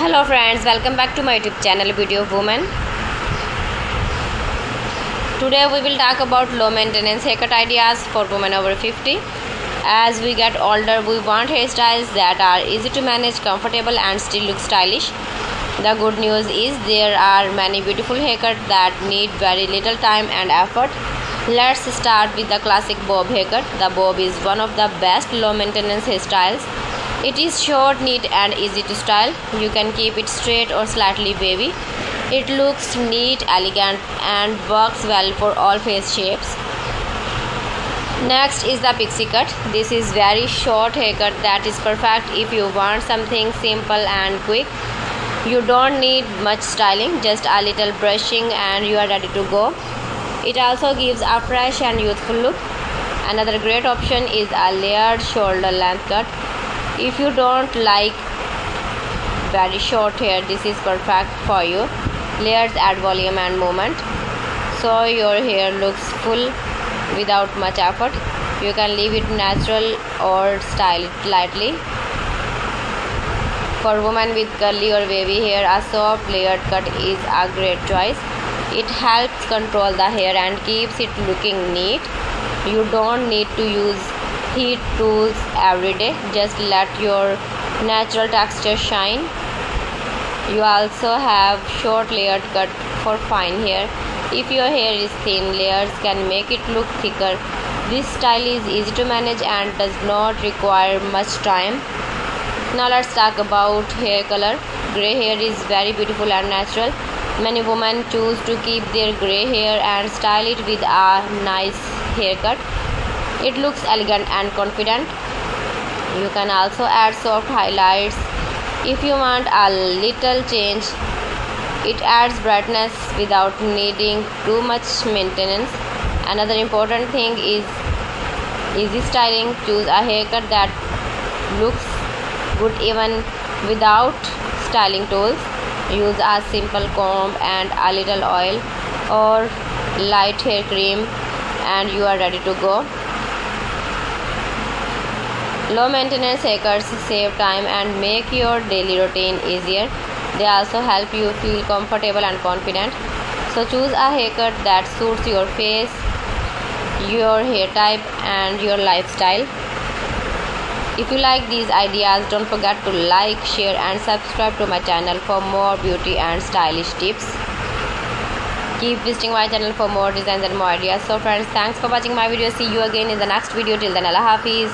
Hello friends, welcome back to my YouTube channel Beauty of Woman. Today we will talk about low maintenance haircut ideas for women over 50. As we get older, we want hairstyles that are easy to manage, comfortable and still look stylish. The good news is there are many beautiful haircuts that need very little time and effort. Let's start with the classic bob haircut. The bob is one of the best low maintenance hairstyles. It is short, neat and easy to style. You can keep it straight or slightly wavy. It looks neat, elegant and works well for all face shapes. Next is the pixie cut. This is very short haircut that is perfect if you want something simple and quick. You don't need much styling, just a little brushing and you are ready to go. It also gives a fresh and youthful look. Another great option is a layered shoulder length cut. If you don't like very short hair, this is perfect for you. Layers add volume and movement, so your hair looks full without much effort. You can leave it natural or style it lightly. For women with curly or wavy hair, a soft layered cut is a great choice. It helps control the hair and keeps it looking neat. You don't need to use heat tools every day, just let your natural texture shine. You also have short layered cut for fine hair. If your hair is thin, layers can make it look thicker. This style is easy to manage and does not require much time. Now let's talk about hair color. Grey hair is very beautiful and natural. Many women choose to keep their grey hair and style it with a nice haircut. It looks elegant and confident. You can also add soft highlights if you want a little change. It adds brightness without needing too much maintenance. Another important thing is easy styling. Choose a haircut that looks good even without styling tools. Use a simple comb and a little oil or light hair cream and you are ready to go. Low maintenance haircuts save time and make your daily routine easier. They also help you feel comfortable and confident. So choose a haircut that suits your face, your hair type and your lifestyle. If you like these ideas, don't forget to like, share and subscribe to my channel for more beauty and stylish tips. Keep visiting my channel for more designs and more ideas. So friends, thanks for watching my video. See you again in the next video. Till then, Allah Hafiz.